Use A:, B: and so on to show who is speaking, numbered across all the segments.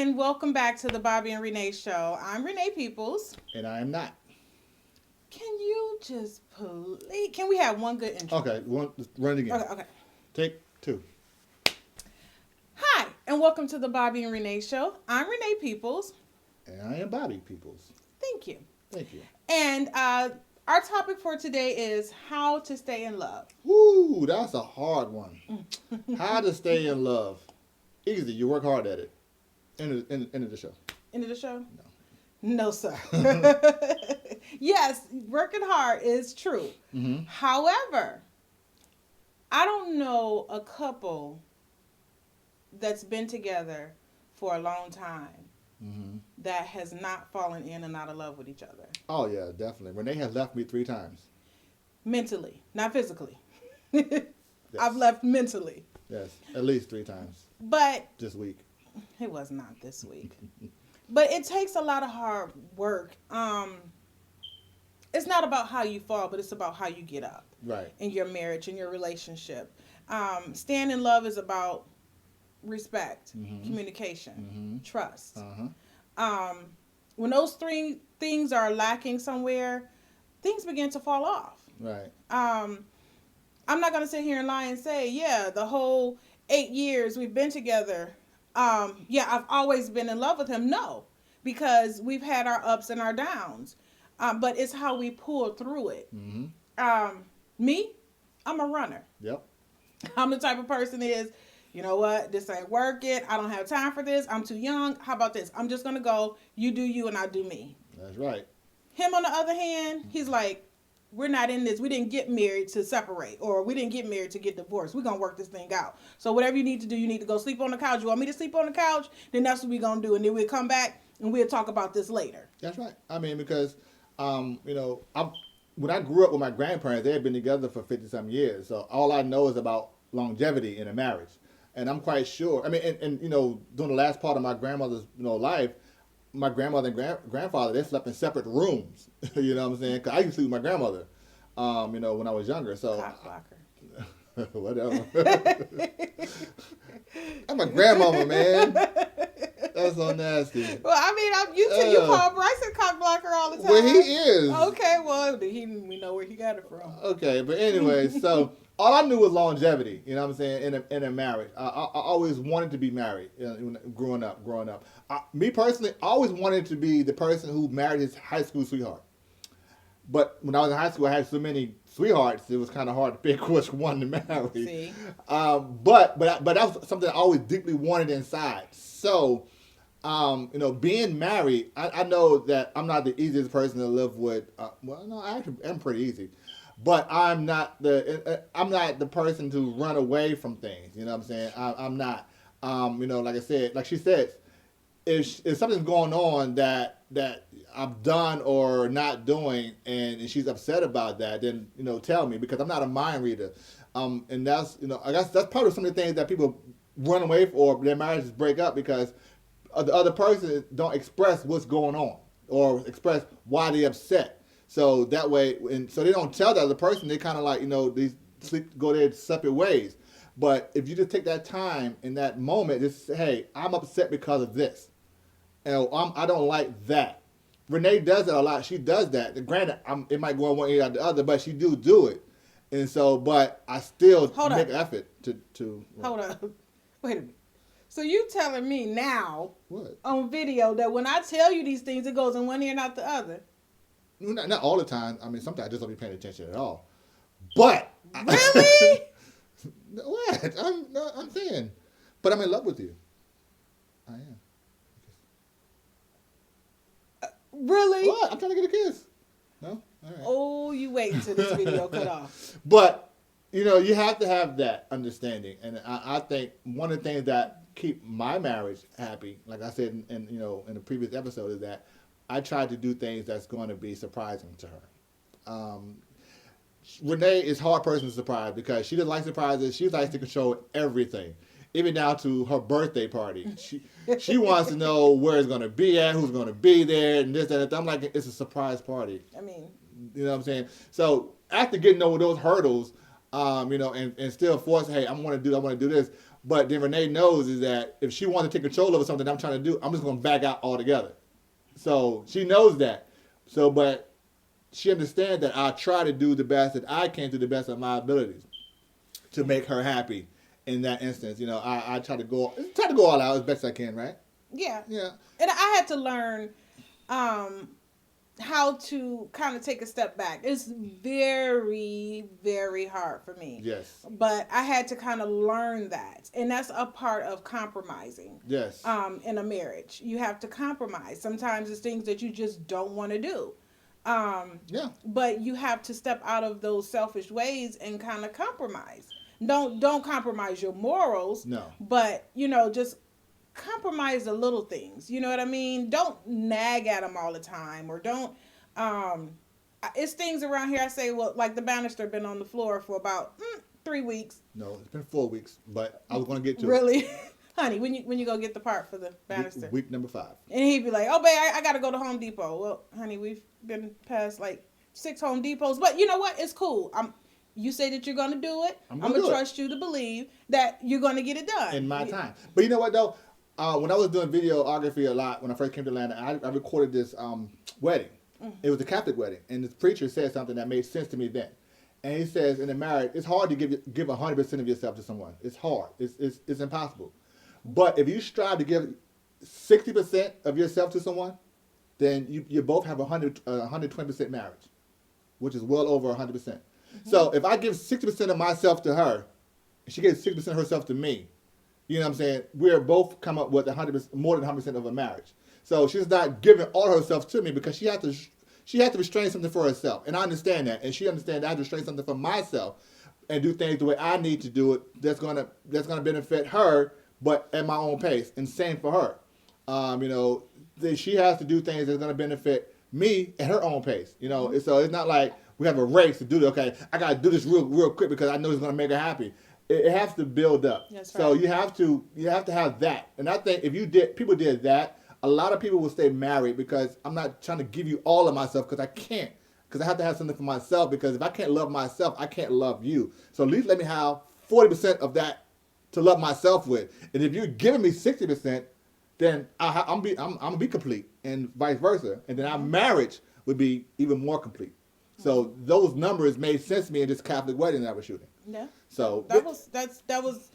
A: and welcome back to the Bobby and Renee Show. I'm Renee Peoples.
B: And I am not.
A: Can you just please? Can we have one good intro?
B: Okay, run it again.
A: Okay.
B: Take two.
A: Hi, and welcome to the Bobby and Renee Show. I'm Renee Peoples.
B: And I am Bobby Peoples.
A: Thank you.
B: Thank you.
A: And our topic for today is how to stay in love.
B: Woo, that's a hard one. How to stay in love. Easy, you work hard at it. End of the show.
A: End of the show?
B: No.
A: No, sir. Yes, working hard is true.
B: Mm-hmm.
A: However, I don't know a couple that's been together for a long time that has not fallen in and out of love with each other.
B: Oh, yeah, definitely. Renee has left me 3 times.
A: Mentally, not physically.
B: Yes.
A: I've left mentally.
B: Yes, at least 3 times
A: But
B: this week.
A: it was not this week. But it takes a lot of hard work. It's not about how you fall, but it's about how you get up.
B: Right.
A: In your marriage, in your relationship. Staying in love is about respect, communication, trust. When those 3 things are lacking somewhere, things begin to fall off.
B: Right.
A: I'm not going to sit here and lie and say, yeah, the whole 8 years we've been together, I've always been in love with him. No, because we've had our ups and our downs. But it's how we pull through it. Me, I'm a runner.
B: Yep.
A: I'm the type of person that is, you know what, this ain't working. I don't have time for this. I'm too young. How about this? I'm just going to go, you do you and I do me.
B: That's right.
A: Him, on the other hand, he's like, we're not in this. We didn't get married to separate, or we didn't get married to get divorced. We're going to work this thing out. So whatever you need to do, you need to go sleep on the couch. You want me to sleep on the couch? Then that's what we're going to do. And then we'll come back and we'll talk about this later.
B: That's right. I mean, because, when I grew up with my grandparents, they had been together for 50-some years. So all I know is about longevity in a marriage. And I'm quite sure. I mean, and during the last part of my grandmother's, life, my grandmother and grandfather, they slept in separate rooms. You know what I'm saying? Because I used to sleep with my grandmother, when I was younger. So, whatever. I'm a grandmama, man. That's so nasty.
A: Well, I mean, you call Bryce a cock blocker all the time.
B: Well, he is.
A: Okay, well, we know where he got it from.
B: Okay, but anyway, so all I knew was longevity. You know what I'm saying? In a marriage, I always wanted to be married. Growing up, me personally, I always wanted to be the person who married his high school sweetheart. But when I was in high school, I had so many sweethearts, it was kind of hard to pick which one to marry.
A: See?
B: But that was something I always deeply wanted inside. So, being married, I know that I'm not the easiest person to live with. I actually am pretty easy. But I'm not the person to run away from things. You know what I'm saying? I'm not. Like I said, like she said, if something's going on that I've done or not doing, and she's upset about that, then tell me, because I'm not a mind reader. And that's I guess that's part of some of the things that people run away for, their marriages break up, because the other person don't express what's going on or express why they're upset. So that way, and so they don't tell the other person. They kind of like these go their separate ways. But if you just take that time in that moment, just say, hey, I'm upset because of this. And I don't like that. Renee does that a lot. She does that. Granted, it might go on one ear or the other, but she do it. And so, but I still make an effort to.
A: Hold on. Wait a minute. So you telling me now
B: what?
A: On video that when I tell you these things, it goes in one ear, not the other?
B: Not all the time. I mean, sometimes I just don't be paying attention at all. But
A: really?
B: What? I'm saying. But I'm in love with you. I am.
A: Really?
B: What? I'm trying to get a kiss. No? All right.
A: Oh, you wait until this video cut off.
B: But, you have to have that understanding. And I think one of the things that keep my marriage happy, like I said in the previous episode, is that I try to do things that's going to be surprising to her. Renee is a hard person to surprise because she doesn't like surprises. She likes to control everything, even down to her birthday party. She wants to know where it's going to be at, who's going to be there, and this, and that. I'm like, it's a surprise party.
A: I mean,
B: you know what I'm saying? So after getting over those hurdles, and still force, hey, I want to do this. But then Renee knows is that if she wants to take control over something I'm trying to do, I'm just going to back out altogether. So she knows that. So, but she understands that I try to do the best that I can to the best of my abilities to make her happy. In that instance, I try to go all out as best I can, right?
A: Yeah.
B: Yeah.
A: And I had to learn how to kind of take a step back. It's very, very hard for me.
B: Yes.
A: But I had to kind of learn that. And that's a part of compromising.
B: Yes.
A: In a marriage. You have to compromise. Sometimes it's things that you just don't want to do.
B: Yeah.
A: But you have to step out of those selfish ways and kind of compromise. Don't compromise your morals.
B: No.
A: But, just compromise the little things. You know what I mean? Don't nag at them all the time, or don't it's things around here I say, well, like the banister been on the floor for about 3 weeks.
B: No, it's been 4 weeks, but I was going to get to
A: really? Honey, when you go get the part for the
B: it.
A: banister?
B: Week number 5.
A: And he'd be like, oh, babe, I got to go to Home Depot. Well, honey, we've been past like 6 Home Depots. But you know what? It's cool. You say that you're going to do it. I'm going to trust you to believe that you're going to get it done.
B: In my time. But you know what, though? When I was doing videography a lot, when I first came to Atlanta, I recorded this wedding. Mm-hmm. It was a Catholic wedding. And this preacher said something that made sense to me then. And he says, in a marriage, it's hard to give 100% of yourself to someone. It's hard. It's impossible. But if you strive to give 60% of yourself to someone, then you both have 120% marriage, which is well over 100%. Mm-hmm. So if I give 60% of myself to her, and she gives 60% of herself to me, you know what I'm saying? We're both come up with 100%, more than 100% of a marriage. So she's not giving all herself to me because she has to restrain something for herself, and I understand that, and she understands that I have to restrain something for myself, and do things the way I need to do it. That's gonna benefit her, but at my own pace, and same for her. She has to do things that's gonna benefit me at her own pace. So it's not like we have a race to do this. Okay, I gotta do this real quick because I know it's gonna make her happy. It has to build up.
A: That's
B: right. So you have to have that. And I think if people did that, a lot of people will stay married because I'm not trying to give you all of myself because I can't. Because I have to have something for myself, because if I can't love myself, I can't love you. So at least let me have 40% of that to love myself with. And if you're giving me 60%, then I'm gonna be complete, and vice versa. And then our marriage would be even more complete. So those numbers made sense to me in this Catholic wedding that I was shooting.
A: Yeah.
B: So
A: that was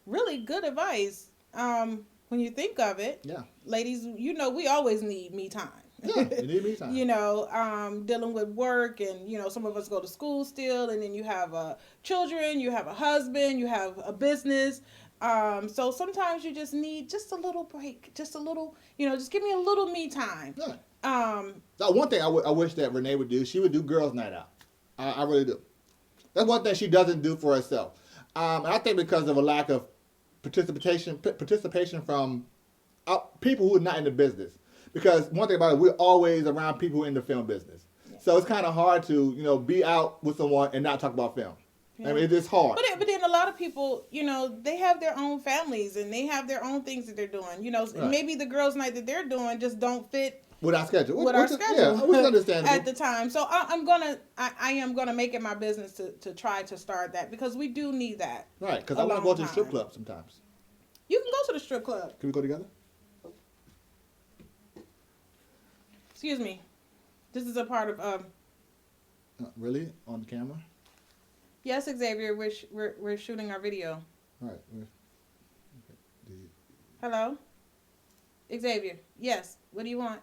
A: really good advice. When you think of it,
B: yeah,
A: ladies, we always need me time.
B: Yeah, you need me time.
A: Dealing with work, and some of us go to school still, and then you have children, you have a husband, you have a business. So sometimes you just need just a little break, just a little, just give me a little me time.
B: Yeah. One thing I wish that Renee would do, she would do girls' night out. I really do. That's one thing she doesn't do for herself. I think because of a lack of participation from people who are not in the business. Because one thing about it, we're always around people in the film business. Yeah. So it's kind of hard to, be out with someone and not talk about film. Yeah. I mean, it's hard.
A: But then a lot of people, they have their own families and they have their own things that they're doing. Right. Maybe the girls' night that they're doing just don't fit
B: with our schedule.
A: Yeah,
B: which is understandable
A: at the time. So I am gonna make it my business to try to start that, because we do need that.
B: Right, because I want to go to the strip club sometimes.
A: You can go to the strip club.
B: Can we go together?
A: Excuse me. This is a part of
B: really? On the camera?
A: Yes, Xavier. We're shooting our video.
B: All right.
A: Hello, Xavier. Yes. What do you want?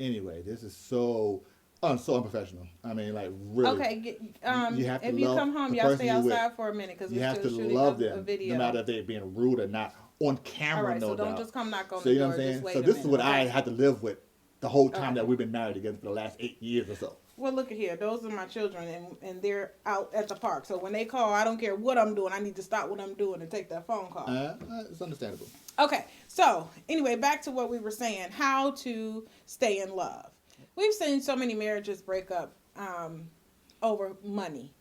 B: Anyway, this is so unprofessional. I mean, like, really.
A: Okay.
B: You have to
A: if you come home, y'all stay outside for a minute, because we're still shooting a video.
B: No matter if they're being rude or not on camera.
A: All right.
B: No
A: So don't
B: doubt.
A: just come knock on
B: So
A: the
B: you know
A: door.
B: what I'm saying?
A: Just wait
B: So
A: a
B: this
A: minute,
B: is what
A: okay?
B: I had to live with the whole time that we've been married together for the last 8 years or so.
A: Well, look at here. Those are my children, and they're out at the park. So when they call, I don't care what I'm doing. I need to stop what I'm doing and take that phone call.
B: It's understandable.
A: Okay. So anyway, back to what we were saying, how to stay in love. We've seen so many marriages break up over money,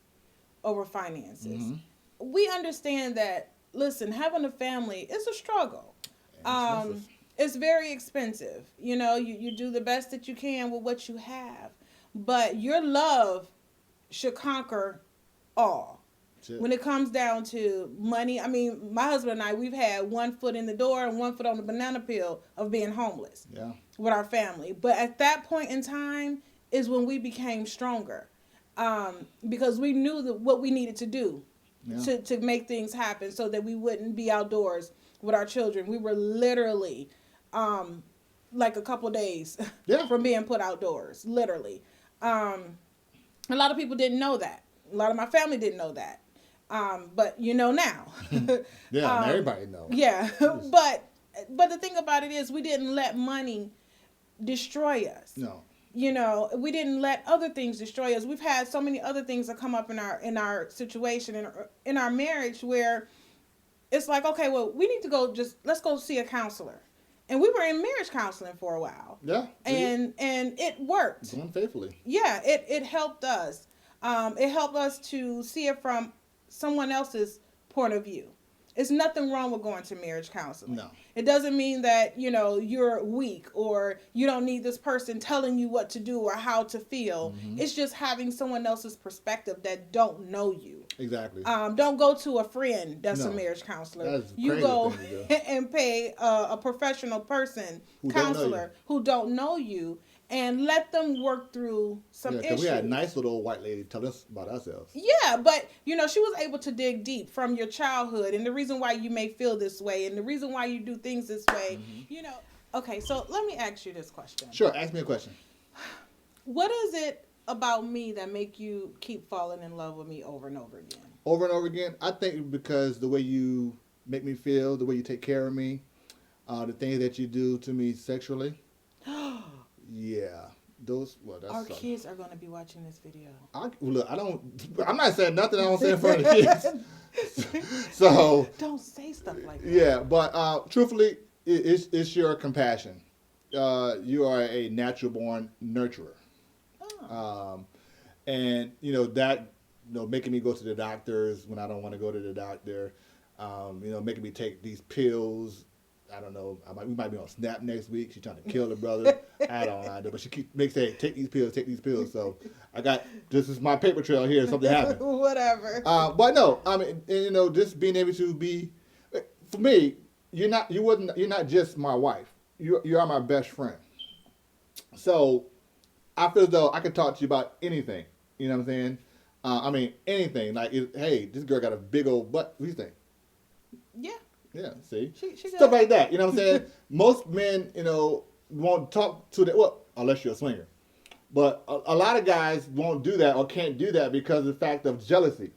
A: over finances. Mm-hmm. We understand that, listen, having a family is a struggle. It's very expensive. You do the best that you can with what you have. But your love should conquer all. When it comes down to money, I mean, my husband and I, we've had one foot in the door and one foot on the banana peel of being homeless with our family. But at that point in time is when we became stronger, because we knew that what we needed to do to make things happen so that we wouldn't be outdoors with our children. We were literally like a couple days from being put outdoors, literally. A lot of people didn't know that. A lot of my family didn't know that. But you know now.
B: Everybody knows.
A: Yeah, but the thing about it is we didn't let money destroy us.
B: No.
A: You know, we didn't let other things destroy us. We've had so many other things that come up in our situation in our marriage where it's like, okay, well, we need to let's go see a counselor. And we were in marriage counseling for a while.
B: Yeah.
A: And it worked.
B: Doing faithfully.
A: Yeah, it helped us. It helped us to see it from someone else's point of view. It's nothing wrong with going to marriage counseling.
B: No.
A: It doesn't mean that, you're weak or you don't need this person telling you what to do or how to feel. Mm-hmm. It's just having someone else's perspective that don't know you.
B: Exactly.
A: Don't go to a friend that's a marriage counselor.
B: That's
A: you go and pay a professional person, counselor, who don't know you, and let them work through some issues.
B: We had a nice little old white lady tell us about ourselves.
A: Yeah, but, she was able to dig deep from your childhood and the reason why you may feel this way and the reason why you do things this way. Mm-hmm. Okay, so let me ask you this question.
B: Sure, ask me a question.
A: What is it about me that make you keep falling in love with me over and over again?
B: Over and over again? I think because the way you make me feel, the way you take care of me, the things that you do to me sexually. Yeah,
A: our kids are going to be watching this video.
B: I'm not saying nothing I don't say in front of the kids. So
A: don't say stuff like that.
B: Yeah, but truthfully, it's your compassion. You are a natural born nurturer. Oh. And that making me go to the doctors when I don't want to go to the doctor. Making me take these pills. I don't know. We might be on Snap next week. She's trying to kill her brother. I don't know. But she makes saying, take these pills. So this is my paper trail here. Something happened.
A: Whatever.
B: But no, I mean, just being able to be, for me, you're not just my wife. You are my best friend. So I feel as though I could talk to you about anything. You know what I'm saying? Anything. Like, hey, this girl got a big old butt. What do you think?
A: Yeah.
B: Yeah, see?
A: She
B: stuff like that, you know what I'm saying? Most men, won't talk to that, unless you're a swinger. But a lot of guys won't do that or can't do that because of the fact of jealousy.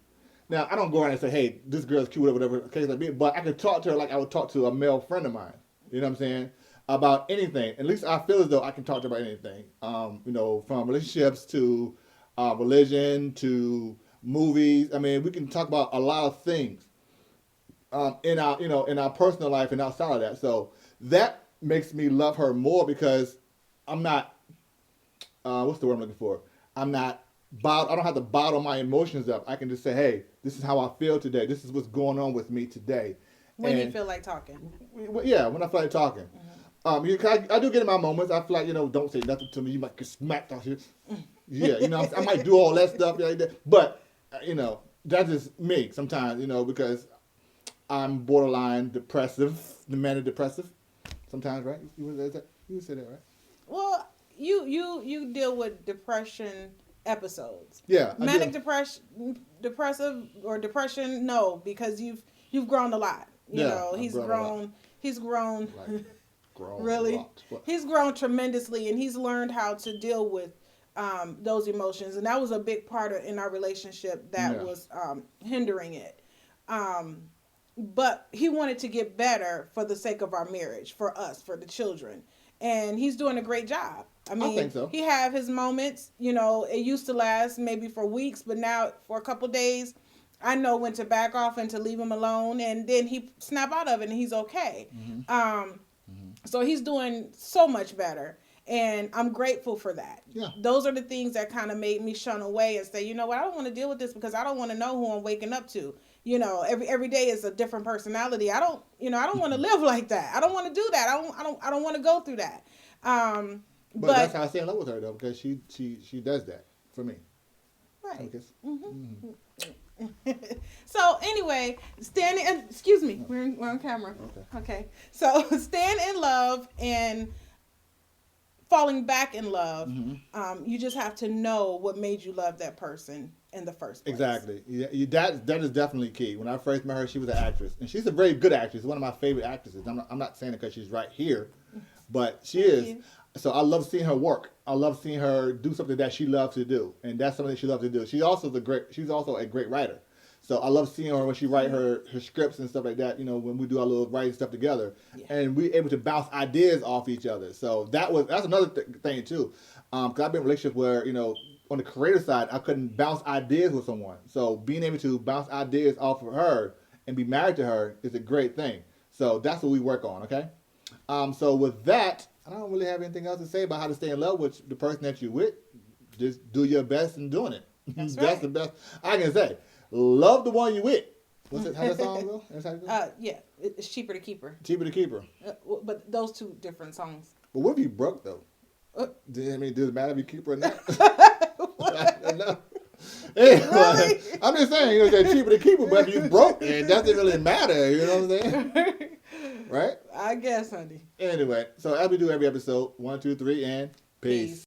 B: Now, I don't go around and say, hey, this girl's cute, whatever the case may be, but I can talk to her like I would talk to a male friend of mine, you know what I'm saying, about anything. At least I feel as though I can talk to her about anything, from relationships to religion to movies. I mean, we can talk about a lot of things. In our personal life and outside of that. So that makes me love her more because I'm not, what's the word I'm looking for? I don't have to bottle my emotions up. I can just say, hey, this is how I feel today. This is what's going on with me today.
A: When you feel like talking.
B: Yeah, when I feel like talking. Mm-hmm. I do get in my moments. I feel like, don't say nothing to me. You might get smacked out here. Yeah, I might do all that stuff like that. But, that's just me sometimes, because I'm borderline depressive, the manic depressive. Sometimes, right? You would say that, right?
A: Well, you deal with depression episodes.
B: Yeah.
A: Manic depressive or depression, no, because you've grown a lot. He's grown.
B: Like,
A: really. He's grown tremendously, and he's learned how to deal with those emotions, and that was a big part in our relationship that was hindering it. But he wanted to get better for the sake of our marriage, for us, for the children. And he's doing a great job. I
B: think so.
A: He have his moments. It used to last maybe for weeks, but now for a couple days, I know when to back off and to leave him alone. And then he snap out of it and he's okay. Mm-hmm. So he's doing so much better. And I'm grateful for that.
B: Yeah.
A: Those are the things that kind of made me shun away and say, you know what, I don't want to deal with this because I don't want to know who I'm waking up to. Every day is a different personality. I don't want to live like that. I don't want to do that. I don't want to go through that.
B: But that's how I stay in love with her though, because she does that for me.
A: Right.
B: Mm-hmm.
A: So anyway, excuse me, we're on camera. Okay. So staying in love and falling back in love, you just have to know what made you love that person in the first place.
B: Exactly. Yeah, that is definitely key. When I first met her, she was an actress, and she's a very good actress. One of my favorite actresses. I'm not saying it because she's right here, but she is.
A: you.
B: So I love seeing her work. I love seeing her do something that she loves to do, and that's something that she loves to do. She's also a great writer. So I love seeing her when she write her scripts and stuff like that. You know, when we do our little writing stuff together, and we're able to bounce ideas off each other. So that's another thing too. Because I've been in relationships where on the creative side, I couldn't bounce ideas with someone. So being able to bounce ideas off of her and be married to her is a great thing. So that's what we work on. Okay. So with that, I don't really have anything else to say about how to stay in love with the person that you're with. Just do your best in doing it. That's the best I can say. Love the one you with. What's it? How that song go? That's how it goes?
A: Yeah, it's cheaper to keep her.
B: Cheaper to keep her.
A: But those two different songs.
B: But what if you broke though? Does it matter if you keep her or not? No. Anyway,
A: Really?
B: I'm just saying, they're cheaper to keep her, but if you broke, it doesn't really matter. You know what I'm saying? Right?
A: I guess, honey.
B: Anyway, so as we do every episode, 1, 2, 3, and peace.